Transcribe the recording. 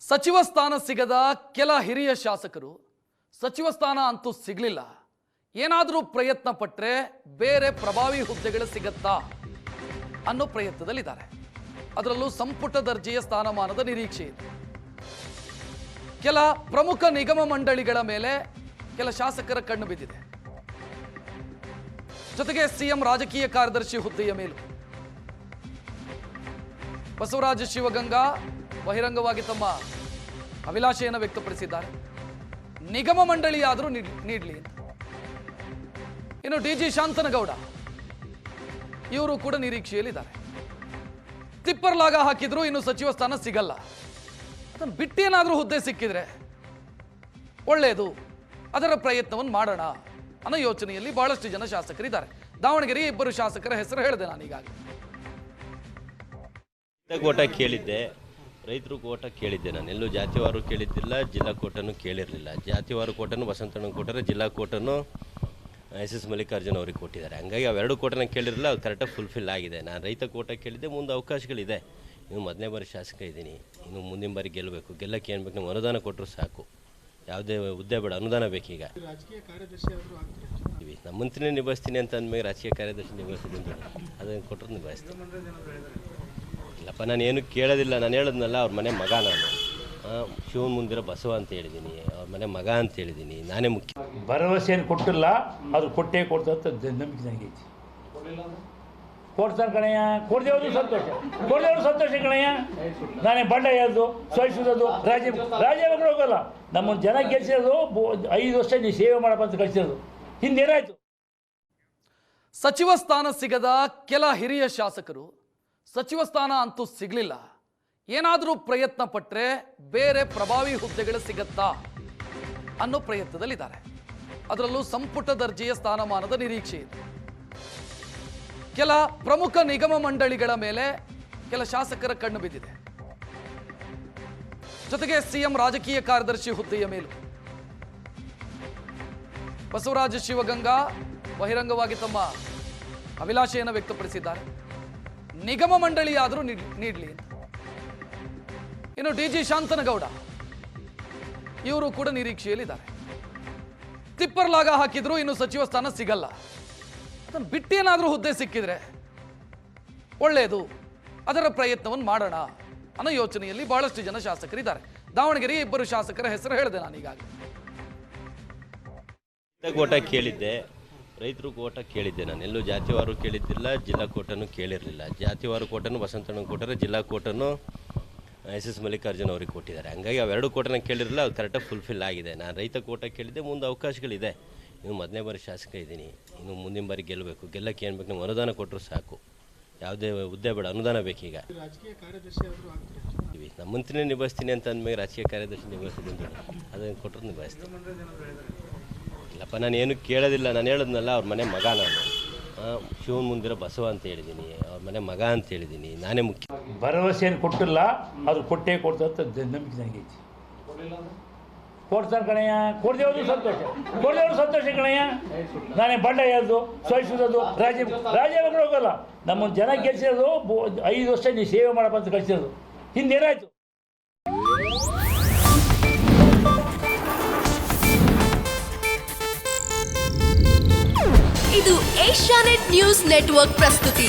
ಸಚಿವ ಸ್ಥಾನ ಸಿಗದ ಕೆಲ ಹಿರಿಯ ಶಾಸಕರು ಸಚಿವ ಸ್ಥಾನ ಅಂತೂ ಸಿಗಲಿಲ್ಲ, ಏನಾದರೂ ಪ್ರಯತ್ನ ಪಟ್ಟರೆ ಬೇರೆ ಪ್ರಭಾವಿ ಹುದ್ದೆಗಳು ಸಿಗತ್ತಾ ಅನ್ನೋ ಪ್ರಯತ್ನದಲ್ಲಿದ್ದಾರೆ. ಅದರಲ್ಲೂ ಸಂಪುಟ ದರ್ಜೆಯ ಸ್ಥಾನಮಾನದ ನಿರೀಕ್ಷೆ ಇದೆ. ಕೆಲ ಪ್ರಮುಖ ನಿಗಮ ಮಂಡಳಿಗಳ ಮೇಲೆ ಕೆಲ ಶಾಸಕರ ಕಣ್ಣು ಬಿದ್ದಿದೆ. ಜೊತೆಗೆ ಸಿಎಂ ರಾಜಕೀಯ ಕಾರ್ಯದರ್ಶಿ ಹುದ್ದೆಯ ಮೇಲೂ ಬಸವರಾಜ ಶಿವಗಂಗಾ ಬಹಿರಂಗವಾಗಿ ತಮ್ಮ ಅಭಿಲಾಷೆಯನ್ನು ವ್ಯಕ್ತಪಡಿಸಿದ್ದಾರೆ. ನಿಗಮ ಮಂಡಳಿಯಾದರೂ ನೀಡಲಿ ಅಂತ. ಇನ್ನು ಡಿಜಿ ಶಾಂತನಗೌಡ ಇವರು ಕೂಡ ನಿರೀಕ್ಷೆಯಲ್ಲಿದ್ದಾರೆ. ತಿಪ್ಪರ್ಲಾಗ ಹಾಕಿದ್ರು ಇನ್ನು ಸಚಿವ ಸ್ಥಾನ ಸಿಗಲ್ಲ, ಅದನ್ನು ಬಿಟ್ಟೇನಾದರೂ ಹುದ್ದೆ ಸಿಕ್ಕಿದ್ರೆ ಒಳ್ಳೆಯದು, ಅದರ ಪ್ರಯತ್ನವನ್ನು ಮಾಡೋಣ ಅನ್ನೋ ಯೋಚನೆಯಲ್ಲಿ ಬಹಳಷ್ಟು ಜನ ಶಾಸಕರಿದ್ದಾರೆ. ದಾವಣಗೆರೆಯ ಇಬ್ಬರು ಶಾಸಕರ ಹೆಸರು ಹೇಳಿದೆ ನಾನು ಈಗಾಗಲೇ. ಕೋಟ ಕೇಳಿದ್ದೆ, ರೈತರು ಕೋಟ ಕೇಳಿದ್ದೆ. ನಾನು ಎಲ್ಲೂ ಜಾತಿವಾರು ಕೇಳಿದ್ದಿಲ್ಲ, ಜಿಲ್ಲಾ ಕೋಟನ್ನು ಕೇಳಿರಲಿಲ್ಲ. ಜಾತಿವಾರು ಕೋಟನ್ನು ಬಸವಂತಣ್ಣ ಕೊಟ್ಟರೆ, ಜಿಲ್ಲಾ ಕೋಟನ್ನು ಎಸ್ ಮಲ್ಲಿಕಾರ್ಜುನ್ ಅವ್ರಿಗೆ ಕೊಟ್ಟಿದ್ದಾರೆ. ಹಂಗಾಗಿ ಅವೆರಡು ಕೋಟನ ಕೇಳಿರಲಿಲ್ಲ, ಅದು ಕರೆಕ್ಟಾಗಿ ಫುಲ್ಫಿಲ್ ಆಗಿದೆ. ನಾನು ರೈತ ಕೋಟ ಕೇಳಿದ್ದೆ, ಮುಂದೆ ಅವಕಾಶಗಳಿದೆ. ಇನ್ನು ಮೊದಲನೇ ಬಾರಿ ಶಾಸಕ ಇದ್ದೀನಿ, ಇನ್ನು ಮುಂದಿನ ಬಾರಿ ಗೆಲ್ಲಬೇಕು. ಗೆಲ್ಲಕ್ಕೆ ಏನು ಬೇಕು, ನಾವು ಅನುದಾನ ಕೊಟ್ಟರು ಸಾಕು, ಯಾವುದೇ ಹುದ್ದೆ ಬೇಡ, ಅನುದಾನ ಬೇಕೀಗ. ರಾಜಕೀಯ ಕಾರ್ಯದರ್ಶಿ ನಮ್ಮ ಮಂತ್ರಿನೇ ನಿಭಾಯಿಸ್ತೀನಿ ಅಂತ ಅಂದಮೇಲೆ ರಾಜಕೀಯ ಕಾರ್ಯದರ್ಶಿ ನಿಭಾಯಿಸ್ತೀನಿ ಅಂತ ಅದನ್ನು ಕೊಟ್ಟರು ನಿಭಾಯಿಸ್ತೀನಿ. ಇಲ್ಲಪ್ಪ, ನಾನು ಏನು ಕೇಳೋದಿಲ್ಲ. ನಾನು ಹೇಳಿದ್ನಲ್ಲ, ಅವ್ರ ಮನೆ ಮಗ ನಾನು, ಶಿವನ ಮುಂದಿರೋ ಬಸವ ಅಂತ ಹೇಳಿದ್ದೀನಿ, ಅವ್ರ ಮನೆ ಮಗ ಅಂತ ಹೇಳಿದ್ದೀನಿ. ನಾನೇ ಮುಖ್ಯ. ಭರವಸೆಯನ್ನು ಕೊಟ್ಟಿಲ್ಲ, ಅದು ಕೊಟ್ಟೇ ಕೊಡ್ತಂತ ನಂಬಿಕೆ ನನಗೈತಿ. ಕೊಡ್ತಾನೆ ಕಣಯ್ಯ, ಕೊಡ್ದೇವ್ರು ಸಂತೋಷ, ಕೊಡ್ದೇವ್ರು ಸಂತೋಷ ಕಣಯ್ಯ. ನಾನೇ ಬಂಡ ಯಾವುದು ಸೋಯಿಸೋದು ರಾಜ್ಯಗಳು ಹೋಗಲ್ಲ. ನಮ್ಮನ್ನು ಜನ ಗೆಲ್ಸಿರೋದು 5 ವರ್ಷ ನೀವು ಸೇವೆ ಮಾಡಪ್ಪ ಅಂತ ಕಳಿಸಿರೋದು. ಹಿಂದೇನಾಯ್ತು? ಸಚಿವ ಸ್ಥಾನ ಸಿಗದ ಕೆಲ ಹಿರಿಯ ಶಾಸಕರು ಸಚಿವ ಸ್ಥಾನ ಅಂತೂ ಸಿಗಲಿಲ್ಲ, ಏನಾದರೂ ಪ್ರಯತ್ನ ಪಟ್ಟರೆ ಬೇರೆ ಪ್ರಭಾವಿ ಹುದ್ದೆಗಳು ಸಿಗತ್ತಾ ಅನ್ನೋ ಪ್ರಯತ್ನದಲ್ಲಿದ್ದಾರೆ. ಅದರಲ್ಲೂ ಸಂಪುಟ ದರ್ಜೆಯ ಸ್ಥಾನಮಾನದ ನಿರೀಕ್ಷೆ ಇದೆ. ಕೆಲ ಪ್ರಮುಖ ನಿಗಮ ಮಂಡಳಿಗಳ ಮೇಲೆ ಕೆಲ ಶಾಸಕರ ಕಣ್ಣು ಬಿದ್ದಿದೆ. ಜೊತೆಗೆ ಸಿಎಂ ರಾಜಕೀಯ ಕಾರ್ಯದರ್ಶಿ ಹುದ್ದೆಯ ಮೇಲೂ ಬಸವರಾಜ ಶಿವಗಂಗಾ ಬಹಿರಂಗವಾಗಿ ತಮ್ಮ ಅಭಿಲಾಷೆಯನ್ನು ವ್ಯಕ್ತಪಡಿಸಿದ್ದಾರೆ. ನಿಗಮ ಮಂಡಳಿಯಾದರೂ ನೀಡಲಿ ಅಂತ. ಇನ್ನು ಡಿಜಿ ಶಾಂತನಗೌಡ ಇವರು ಕೂಡ ನಿರೀಕ್ಷೆಯಲ್ಲಿದ್ದಾರೆ. ತಿಪ್ಪರ್ಲಾಗ ಹಾಕಿದ್ರು ಇನ್ನು ಸಚಿವ ಸ್ಥಾನ ಸಿಗಲ್ಲ, ಅದನ್ನು ಬಿಟ್ಟೇನಾದರೂ ಹುದ್ದೆ ಸಿಕ್ಕಿದ್ರೆ ಒಳ್ಳೆಯದು, ಅದರ ಪ್ರಯತ್ನವನ್ನು ಮಾಡೋಣ ಅನ್ನೋ ಯೋಚನೆಯಲ್ಲಿ ಬಹಳಷ್ಟು ಜನ ಶಾಸಕರಿದ್ದಾರೆ. ದಾವಣಗೆರೆಯ ಇಬ್ಬರು ಶಾಸಕರ ಹೆಸರು ಹೇಳಿದೆ ನಾನು ಈಗಾಗಲೇ. ಕೋಟ ಕೇಳಿದ್ದೆ, ರೈತರು ಕೋಟ ಕೇಳಿದ್ದೆ. ನಾನು ಎಲ್ಲೂ ಜಾತಿವಾರು ಕೇಳಿದ್ದಿಲ್ಲ, ಜಿಲ್ಲಾ ಕೋಟನ್ನು ಕೇಳಿರಲಿಲ್ಲ. ಜಾತಿವಾರು ಕೋಟನ್ನು ಬಸವಂತಣ್ಣ ಕೊಟ್ಟರೆ, ಜಿಲ್ಲಾ ಕೋಟನ್ನು ಎಸ್ ಮಲ್ಲಿಕಾರ್ಜುನ್ ಅವ್ರಿಗೆ ಕೊಟ್ಟಿದ್ದಾರೆ. ಹಂಗಾಗಿ ಅವೆರಡು ಕೋಟನ ಕೇಳಿರಲಿಲ್ಲ, ಅದು ಕರೆಕ್ಟಾಗಿ ಫುಲ್ಫಿಲ್ ಆಗಿದೆ. ನಾನು ರೈತ ಕೋಟ ಕೇಳಿದ್ದೆ, ಮುಂದೆ ಅವಕಾಶಗಳಿದೆ. ಇನ್ನು ಮೊದಲನೇ ಬಾರಿ ಶಾಸಕ ಇದ್ದೀನಿ, ಇನ್ನು ಮುಂದಿನ ಬಾರಿ ಗೆಲ್ಲಬೇಕು. ಗೆಲ್ಲಕ್ಕೆ ಏನು ಬೇಕು, ನಾವು ಅನುದಾನ ಕೊಟ್ಟರು ಸಾಕು, ಯಾವುದೇ ಹುದ್ದೆ ಬೇಡ, ಅನುದಾನ ಬೇಕೀಗ. ರಾಜಕೀಯ ಕಾರ್ಯದರ್ಶಿ ನಮ್ಮ ಮಂತ್ರಿನೇ ನಿಭಾಯಿಸ್ತೀನಿ ಅಂತ ಅಂದಮೇಲೆ ರಾಜಕೀಯ ಕಾರ್ಯದರ್ಶಿ ನಿಭಾಯಿಸ್ತೀನಿ ಅಂತ ಅದನ್ನು ಕೊಟ್ಟರು ನಿಭಾಯಿಸ್ತೀನಿ. ಇಲ್ಲಪ್ಪ, ನಾನು ಏನು ಕೇಳೋದಿಲ್ಲ. ನಾನು ಹೇಳಿದ್ನಲ್ಲ, ಅವ್ರ ಮನೆ ಮಗ ನಾನು, ಶಿವನ ಮುಂದಿರೋ ಬಸವ ಅಂತ ಹೇಳಿದ್ದೀನಿ, ಅವ್ರ ಮನೆ ಮಗ ಅಂತ ಹೇಳಿದ್ದೀನಿ. ನಾನೇ ಮುಖ್ಯ. ಭರವಸೆಯನ್ನು ಕೊಟ್ಟಿಲ್ಲ, ಅದು ಕೊಟ್ಟೇ ಕೊಡ್ತಂತ ನಂಬಿಕೆ ನನಗೈತಿ. ಕೊಡ್ತಾನೆ ಕಣಯ್ಯ, ಕೊಡ್ದೇವ್ರು ಸಂತೋಷ, ಕೊಡ್ದೇವ್ರು ಸಂತೋಷ ಕಣಯ್ಯ. ನಾನೇ ಬಂಡ ಯಾವುದು ಸೋಯಿಸೋದು ರಾಜ್ಯಗಳು ಹೋಗಲ್ಲ. ನಮ್ಮನ್ನು ಜನ ಗೆಲ್ಸಿರೋದು 5 ವರ್ಷ ನೀವು ಸೇವೆ ಮಾಡಪ್ಪ ಅಂತ ಕಳಿಸಿರೋದು. ಹಿಂದೇನಾಯ್ತು? ಇದು ಏಷ್ಯಾನೆಟ್ ನ್ಯೂಸ್ ನೆಟ್ವರ್ಕ್ ಪ್ರಸ್ತುತಿ.